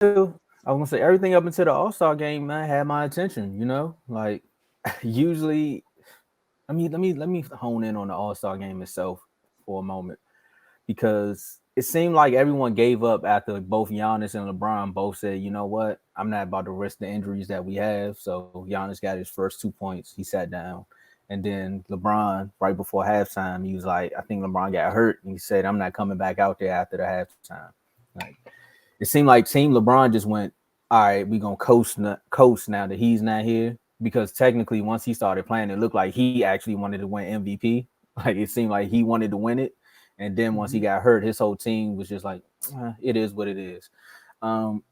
I was gonna say everything up until the All-Star game, man, had my attention. Like usually, let me hone in on the All-Star game itself for a moment because it seemed like everyone gave up after both Giannis and LeBron both said, you know what, I'm not about to risk the injuries that we have. So Giannis got his first 2 points. He sat down. And then LeBron, right before halftime, he was like, I think LeBron got hurt. And he said, I'm not coming back out there after the halftime. Like it seemed like Team LeBron just went, all right, we're gonna coast now that he's not here. Because technically, once he started playing, it looked like he actually wanted to win MVP. Like it seemed like he wanted to win it. And then once he got hurt, his whole team was just like, it is what it is. Um,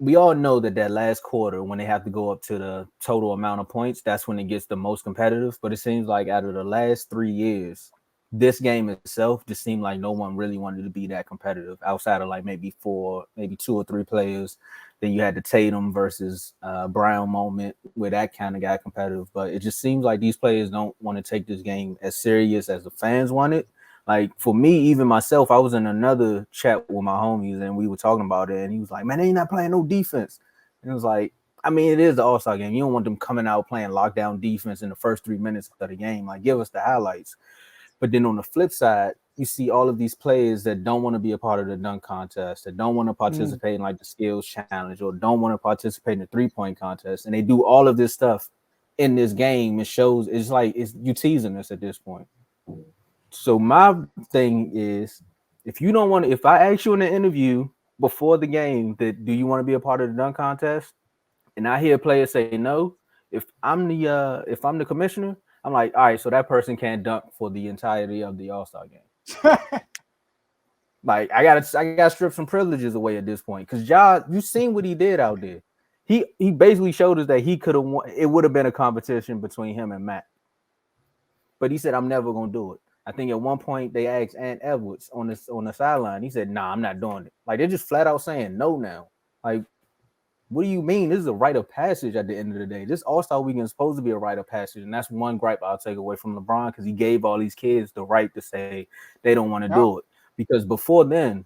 we all know that last quarter, when they have to go up to the total amount of points, that's when it gets the most competitive. But it seems like out of the last 3 years, this game itself just seemed like no one really wanted to be that competitive outside of like maybe two or three players. Then you had the Tatum versus Brown moment where that kind of got competitive. But it just seems like these players don't want to take this game as serious as the fans want it. Like for me, even myself, I was in another chat with my homies and we were talking about it, and he was like, "Man, they ain't not playing no defense." And it was like, I mean, it is the All-Star game. You don't want them coming out playing lockdown defense in the first 3 minutes of the game. Like, give us the highlights. But then on the flip side, you see all of these players that don't want to be a part of the dunk contest, that don't want to participate in like the skills challenge, or don't want to participate in the 3-point contest, and they do all of this stuff in this game. It shows it's like it's you teasing us at this point. So my thing is, if you don't want to, if I ask you in the interview before the game that do you want to be a part of the dunk contest, and I hear a player say no, if I'm the commissioner, I'm like, all right, so that person can't dunk for the entirety of the All-Star game. Like I gotta strip some privileges away at this point. Cause Ja, you seen what he did out there. He basically showed us that he could have won. It would have been a competition between him and Matt. But he said, I'm never gonna do it. I think at one point they asked Ant Edwards on the sideline. He said, nah, I'm not doing it. Like they're just flat out saying no now. Like, what do you mean? This is a rite of passage at the end of the day. This All-Star weekend is supposed to be a rite of passage. And that's one gripe I'll take away from LeBron, because he gave all these kids the right to say they don't want to Yep. do it. Because before then,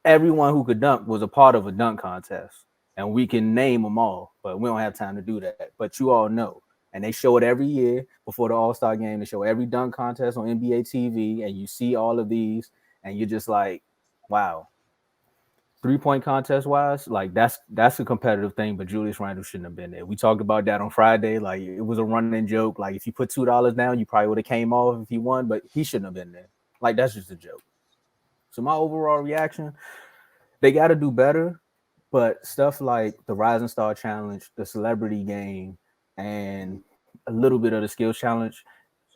everyone who could dunk was a part of a dunk contest. And we can name them all, but we don't have time to do that. But you all know. And they show it every year before the All-Star game. They show every dunk contest on NBA TV, and you see all of these, and you're just like, wow. 3-point contest wise, like that's a competitive thing, but Julius Randle shouldn't have been there. We talked about that on Friday. Like it was a running joke. Like if you put $2 down, you probably would have came off if he won, but he shouldn't have been there. Like that's just a joke. So my overall reaction, they got to do better. But stuff like the Rising Star Challenge, the Celebrity Game, and a little bit of the Skills Challenge,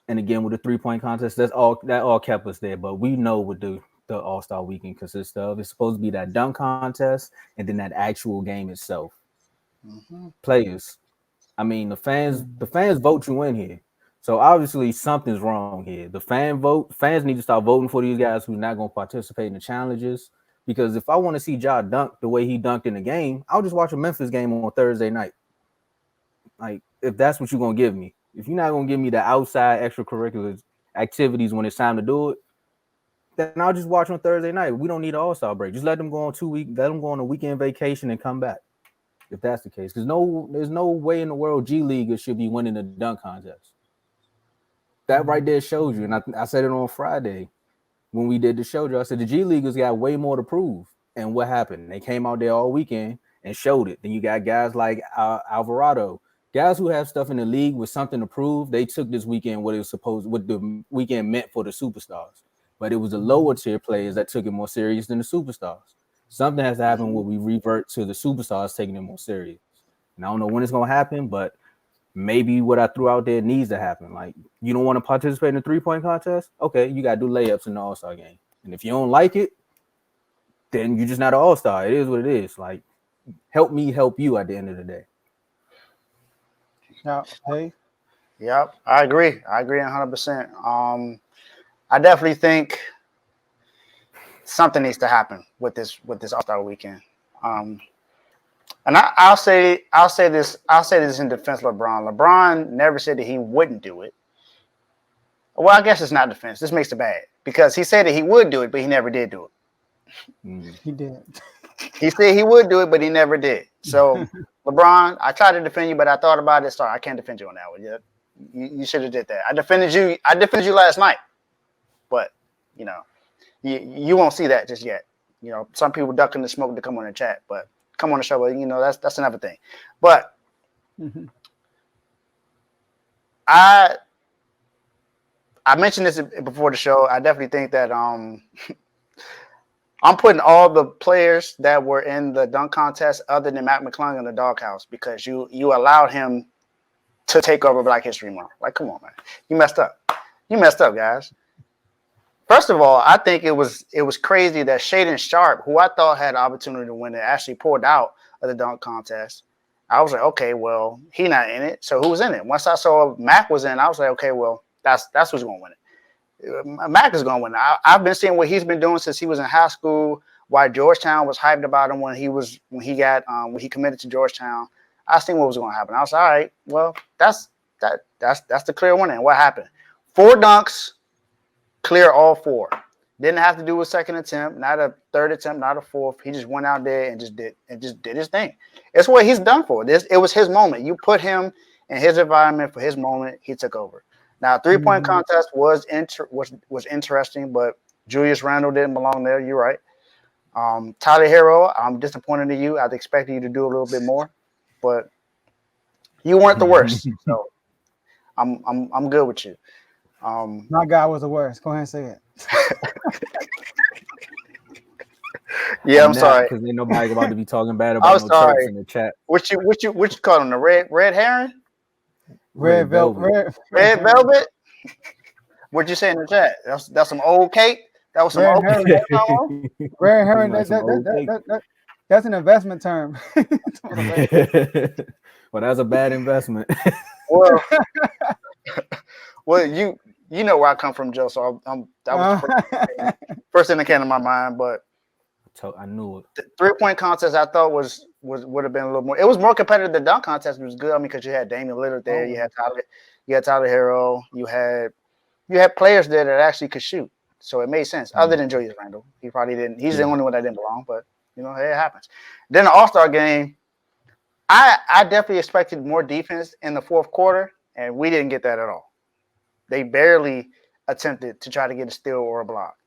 and again with the 3-point contest, that all kept us there. But we know what the All Star Weekend consists of. It's supposed to be that dunk contest and then that actual game itself. Mhm. Players, I mean the fans vote you in here. So obviously something's wrong here. The fans need to start voting for these guys who's not going to participate in the challenges. Because if I want to see Ja dunk the way he dunked in the game, I'll just watch a Memphis game on Thursday night. Like if that's what you're gonna give me, if you're not gonna give me the outside extracurricular activities when it's time to do it, then I'll just watch on Thursday night. We don't need an All-Star break. Just let them go on 2 week, let them go on a weekend vacation and come back. If that's the case, because there's no way in the world G League should be winning the dunk contest. That right there shows you. And I said it on Friday when we did the show. I said the G Leaguers got way more to prove. And what happened? They came out there all weekend and showed it. Then you got guys like Alvarado, guys who have stuff in the league with something to prove. They took this weekend what the weekend meant for the superstars. But it was the lower tier players that took it more serious than the superstars. Something has to happen where we revert to the superstars taking it more serious. And I don't know when it's gonna happen, but maybe what I threw out there needs to happen. Like, you don't want to participate in the 3-point contest? Okay, you got to do layups in the All Star game. And if you don't like it, then you're just not an All Star. It is what it is. Like, help me help you at the end of the day. Yep. Hey. Yep, I agree. I agree 100%. I definitely think something needs to happen with this All Star weekend. Um, and I'll say this in defense of LeBron. LeBron never said that he wouldn't do it. Well, I guess it's not defense. This makes it bad because he said that he would do it, but he never did do it. Mm. He did. He said he would do it, but he never did. So, LeBron, I tried to defend you, but I thought about it. Sorry, I can't defend you on that one yet. You should have did that. I defended you. I defended you last night, but you know, you won't see that just yet. You know, some people ducking the smoke to come on the chat, but come on the show. But you know, that's another thing. But I mentioned this before the show. I definitely think that I'm putting all the players that were in the dunk contest other than Mac McClung in the doghouse because you allowed him to take over Black History Month. Like, come on, man. You messed up. You messed up, guys. First of all, I think it was crazy that Shaedon Sharpe, who I thought had an opportunity to win it, actually pulled out of the dunk contest. I was like, okay, well, he not in it. So who was in it? Once I saw Mac was in, I was like, okay, well, that's who's going to win it. Mac is going to win. I've been seeing what he's been doing since he was in high school. Why Georgetown was hyped about him when he committed to Georgetown. I seen what was going to happen. I was like, all right, well, that's the clear winner. And what happened? 4 dunks, clear all 4. Didn't have to do a second attempt, not a third attempt, not a fourth. He just went out there and just did his thing. It's what he's done for. It was his moment. You put him in his environment for his moment. He took over. Now, 3-point contest was interesting, but Julius Randle didn't belong there. You're right. Tyler Hero, I'm disappointed in you. I'd expected you to do a little bit more, but you weren't the worst. So I'm good with you. My guy was the worst. Go ahead and say it. Yeah, I'm sorry. Because ain't nobody about to be talking bad about Turks in the chat. What you call him? The red herring? Red velvet. Red velvet? What'd you say in the chat? That's some old cake? That was some old cake. Red herring, that's an investment term. Well, that's a bad investment. Well, you know where I come from, Joe. So that was first thing that came to my mind. But I knew it. The 3-point contest I thought would have been a little more. It was more competitive. The dunk contest was good. I mean, because you had Damian Lillard there, you had Tyler Hero, you had players there that actually could shoot. So it made sense. Other than Julius Randle, he probably didn't. He's the only one that didn't belong. But you know, it happens. Then the All-Star game, I definitely expected more defense in the fourth quarter, and we didn't get that at all. They barely attempted to try to get a steal or a block,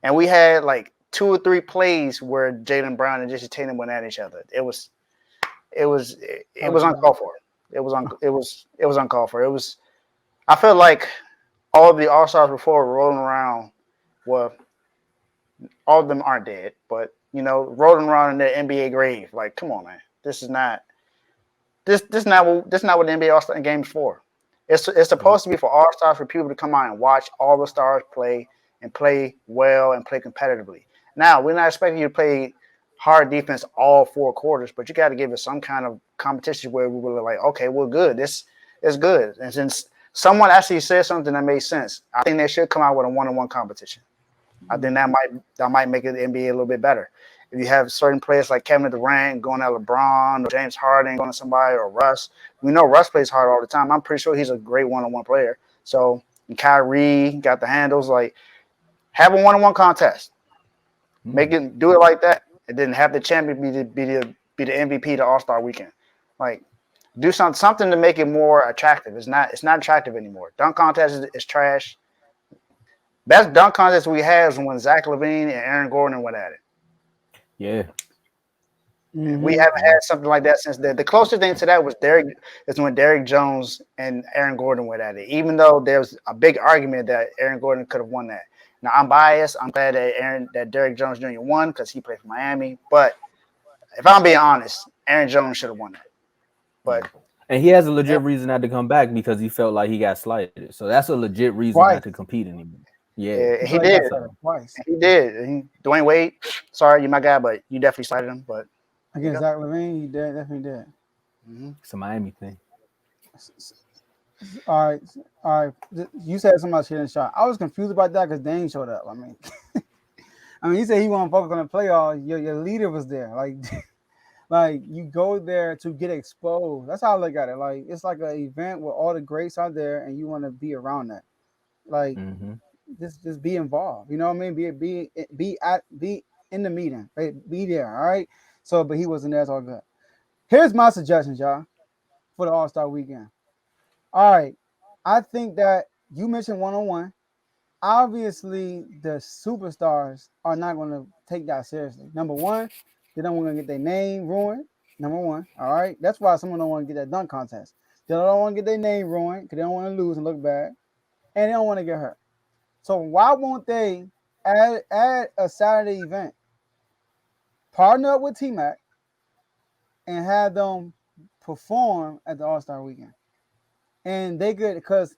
and we had like 2 or 3 plays where Jaylen Brown and Jason Tatum went at each other. It was uncalled for. It was uncalled for. I felt like all of the All-Stars before were rolling around. Well, all of them aren't dead, but you know, rolling around in their NBA grave. Like, come on, man. This is not what the NBA All-Star game is for. It's supposed to be for All-Stars, for people to come out and watch all the stars play and play well and play competitively. Now, we're not expecting you to play hard defense all 4 quarters, but you got to give us some kind of competition where we were like, okay, we're good. This is good. And since someone actually said something that made sense, I think they should come out with a 1-on-1 competition. I think that might make it the NBA a little bit better. If you have certain players like Kevin Durant going at LeBron or James Harden going to somebody or Russ, we know Russ plays hard all the time. I'm pretty sure he's a great 1-on-1 player. So Kyrie got the handles. Like, have a 1-on-1 contest. Do it like that, and then have the champion be the MVP to All-Star weekend. Like, do something to make it more attractive. It's not attractive anymore. Dunk contest is trash. Best dunk contest we had is when Zach LaVine and Aaron Gordon went at it. Yeah. We haven't had something like that since the closest thing to that was when Derrick Jones and Aaron Gordon went at it. Even though there's a big argument that Aaron Gordon could have won that. Now, I'm biased. I'm glad that Derrick Jones Jr. won because he played for Miami. But if I'm being honest, Aaron Jones should have won that. And he has a legit reason not to come back because he felt like he got slighted. So that's a legit reason not to compete anymore. Yeah, he did. Twice. He did. Dwayne Wade, sorry, you're my guy, but you definitely slighted him. But against Zach LaVine, he definitely did. It's a Miami thing. All right. You said something about Shaedon Sharpe. I was confused about that because Dane showed up. I mean, he said he wasn't focused on the playoffs. Your leader was there. Like you go there to get exposed. That's how I look at it. Like, it's like an event where all the greats are there, and you want to be around that. Like, just be involved. You know what I mean? Be in the meeting, right? Be there, all right? So, but he wasn't there. It's all good. Here's my suggestions, y'all, for the All-Star weekend. All right, I think that you mentioned one-on-one. Obviously, the superstars are not going to take that seriously. Number one, they don't want to get their name ruined. Number one, all right? That's why someone don't want to get that dunk contest. They don't want to get their name ruined because they don't want to lose and look bad, and they don't want to get hurt. So why won't they add a Saturday event, partner up with T-Mac, and have them perform at the All-Star weekend? And they could, because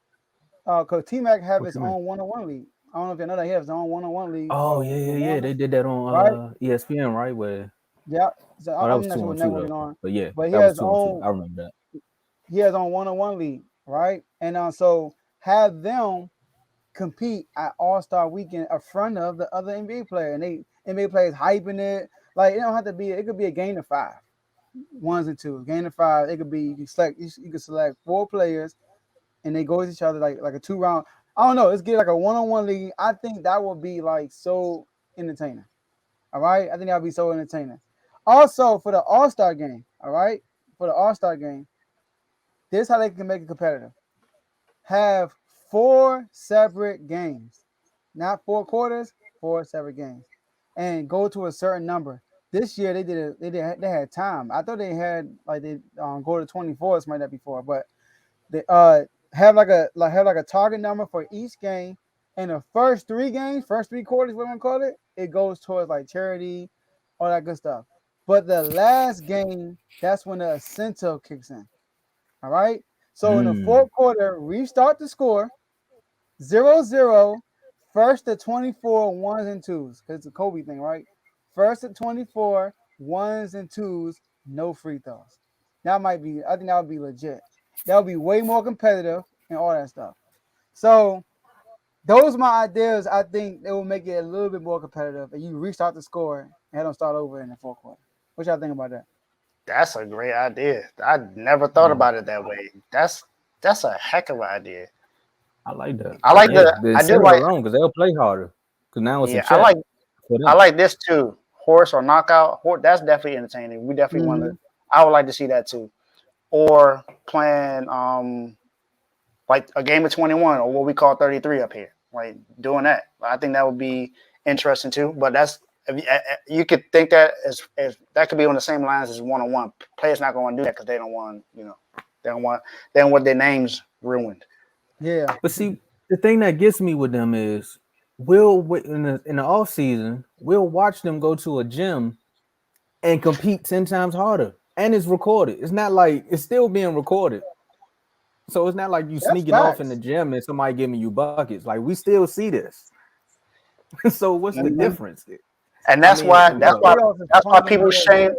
T-Mac have his own one-on-one league. I don't know if you know that he has his own one-on-one league. Oh yeah. They did that on ESPN, right? Where yeah. So that I'm was not sure what 2-on-2 network though. on. But yeah, But he that has was 2-on-2. I remember that. He has on one-on-one league, right? And so have them compete at All-Star weekend in front of the other NBA player, and they NBA players hyping it. Like it don't have to be. It could be a game of 5, 1s and 2s. Game of 5. It could be you can select 4 players, and they go with each other like a 2-round. I don't know. Let's get like a one-on-one league. I think that would be like so entertaining. All right, I think that would be so entertaining. Also for the All-Star game. All right, for the All-Star game, this is how they can make it competitive. Have 4 separate games, not 4 quarters, 4 separate games, and go to a certain number. This year they had time. I thought they had like they go to 24. This might not be 4, but they have like a target number for each game. And the first 3 games, first 3 quarters, what I'm call it, it goes towards like charity, all that good stuff. But the last game, that's when the incentive kicks in. All right. So in the 4th quarter, restart the score. 0-0, first to 24, 1s and 2s. Because it's a Kobe thing, right? First to 24, 1s and 2s, no free throws. I think that would be legit. That would be way more competitive and all that stuff. So those are my ideas. I think it will make it a little bit more competitive. And you restart the score and have them start over in the 4th quarter. What y'all think about that? That's a great idea. I never thought about it that way. That's a heck of an idea. I like that. I like I do like because they'll play harder. Because now it's a check. I like this too. Horse or knockout. That's definitely entertaining. We definitely want to. I would like to see that too. Or playing like a game of 21 or what we call 33 up here. Like doing that. I think that would be interesting too. But that's you could think that as that could be on the same lines as one-on-one. Players not going to do that because they don't want they don't want their names ruined. Yeah, but see, the thing that gets me with them is we'll in the off season we'll watch them go to a gym and compete 10 times harder, and it's recorded. It's not like it's still being recorded, so it's not like you sneaking off in the gym and somebody giving you buckets. Like we still see this. So what's the difference? And that's why people shame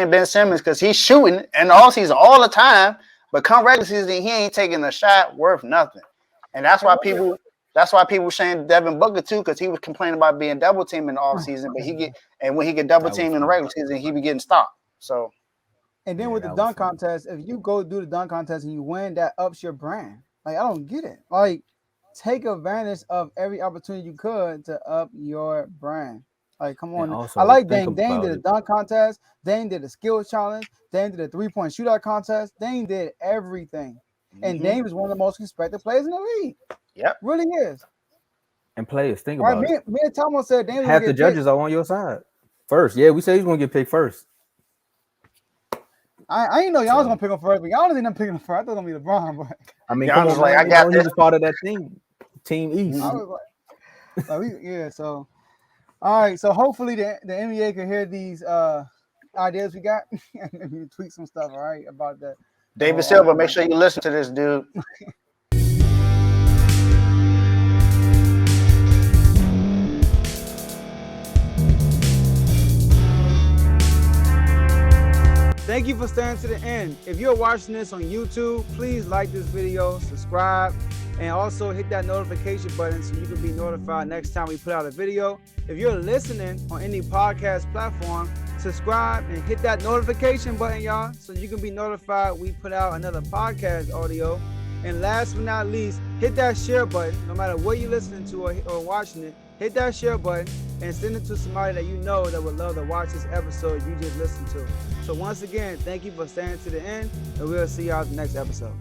Ben Simmons because he's shooting in the all season all the time. But come regular season, he ain't taking a shot worth nothing, and that's why people shame Devin Booker too, because he was complaining about being double teamed in the off season. But when he get double teamed in the regular season, he be getting stopped. So, and then with the dunk contest, if you go do the dunk contest and you win, that ups your brand. Like I don't get it. Like take advantage of every opportunity you could to up your brand. Like, come on. I like Dame. Dame did a dunk contest. Dame did a skills challenge. Dame did a 3-point shootout contest. Dame did everything. And Dame is one of the most respected players in the league. Yep. Really is. And players, think about it. Me and Tomo said Dame half the judges are on your side. First. Yeah, we said he's going to get picked first. I didn't know y'all was going to pick him first, but y'all didn't end up picking him first. I thought it was going to be LeBron. But I mean, come on, like, I got he was part of that team East. I was like, so... All right, so hopefully the NBA can hear these ideas we got and maybe tweak some stuff, all right, about that. David Silver, make sure you listen to this, dude. Thank you for staying to the end. If you're watching this on YouTube, please like this video, subscribe, and also hit that notification button so you can be notified next time we put out a video. If you're listening on any podcast platform, subscribe and hit that notification button, y'all, so you can be notified we put out another podcast audio. And last but not least, hit that share button. No matter what you're listening to or watching it, hit that share button and send it to somebody that you know that would love to watch this episode you just listened to. So once again, thank you for staying to the end, and we'll see y'all in the next episode.